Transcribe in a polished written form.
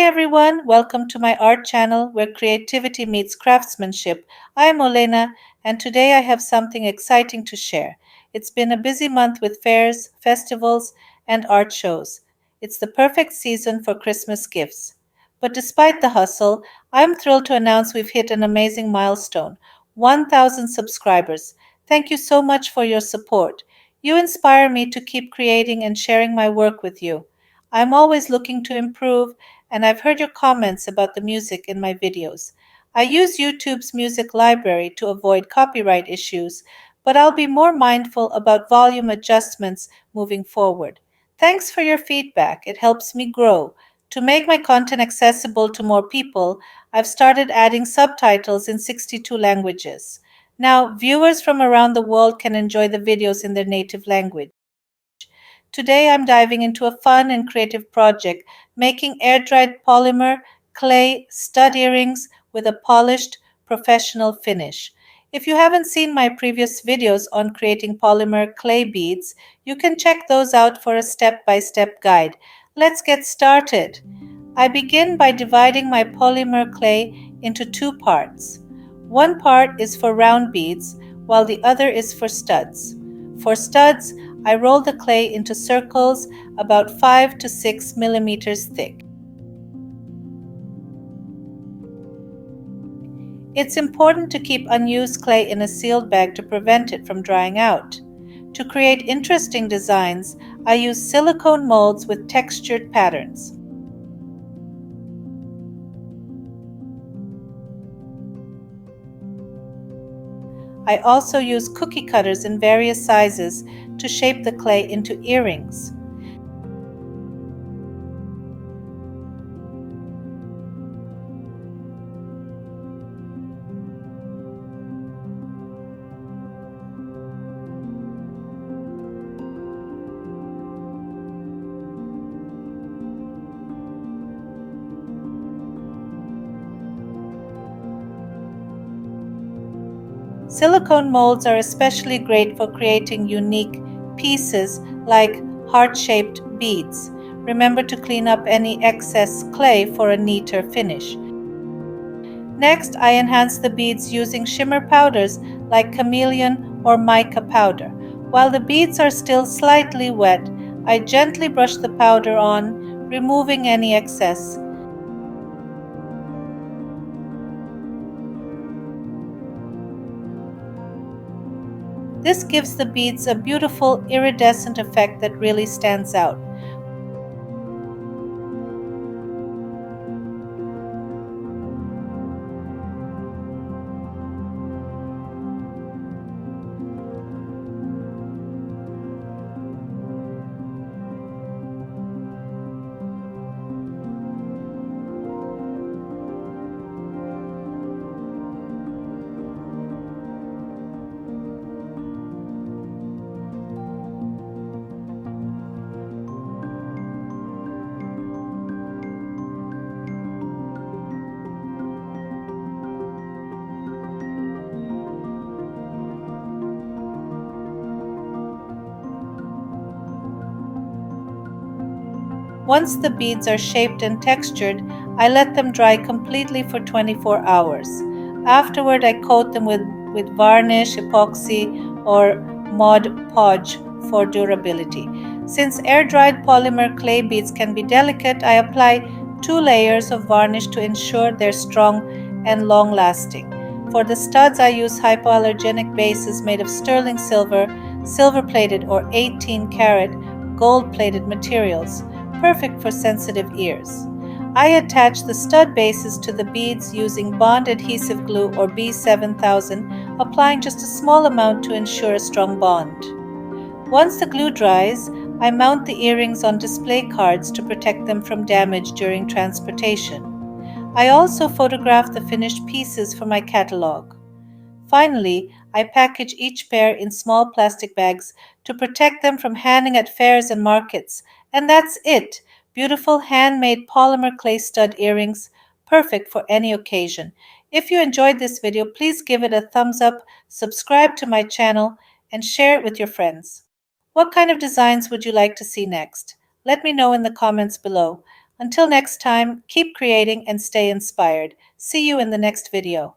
everyone, welcome to my art channel where creativity meets craftsmanship. I am Olena and today I have something exciting to share. It's been a busy month with fairs, festivals, and art shows. It's the perfect season for Christmas gifts. But despite the hustle, I'm thrilled to announce we've hit an amazing milestone: 1,000 subscribers. Thank you so much for your support. You inspire me to keep creating and sharing my work with you. I'm always looking to improve, and I've heard your comments about the music in my videos. I use YouTube's music library to avoid copyright issues, but I'll be more mindful about volume adjustments moving forward. Thanks for your feedback, it helps me grow. To make my content accessible to more people, I've started adding subtitles in 62 languages. Now, viewers from around the world can enjoy the videos in their native language. Today I'm diving into a fun and creative project, making air dried polymer clay stud earrings with a polished professional finish. If you haven't seen my previous videos on creating polymer clay beads, you can check those out for a step by step guide. Let's get started. I begin by dividing my polymer clay into two parts. One part is for round beads, while the other is for studs. For studs, I roll the clay into circles about 5 to 6 millimeters thick. It's important to keep unused clay in a sealed bag to prevent it from drying out. To create interesting designs, I use silicone molds with textured patterns. I also use cookie cutters in various sizes to shape the clay into earrings. Silicone molds are especially great for creating unique pieces like heart-shaped beads. Remember to clean up any excess clay for a neater finish. Next, I enhance the beads using shimmer powders like chameleon or mica powder. While the beads are still slightly wet, I gently brush the powder on, removing any excess. This gives the beads a beautiful iridescent effect that really stands out. Once the beads are shaped and textured, I let them dry completely for 24 hours. Afterward, I coat them with varnish, epoxy, or Mod Podge for durability. Since air dried polymer clay beads can be delicate, I apply 2 layers of varnish to ensure they're strong and long lasting. For the studs, I use hypoallergenic bases made of sterling silver, silver plated, or 18 karat gold plated materials, perfect for sensitive ears. I attach the stud bases to the beads using bond adhesive glue or B7000, applying just a small amount to ensure a strong bond. Once the glue dries, I mount the earrings on display cards to protect them from damage during transportation. I also photograph the finished pieces for my catalog. Finally, I package each pair in small plastic bags to protect them from handing at fairs and markets. And that's it. Beautiful handmade polymer clay stud earrings, perfect for any occasion. If you enjoyed this video, please give it a thumbs up, subscribe to my channel, and share it with your friends. What kind of designs would you like to see next? Let me know in the comments below. Until next time, keep creating and stay inspired. See you in the next video.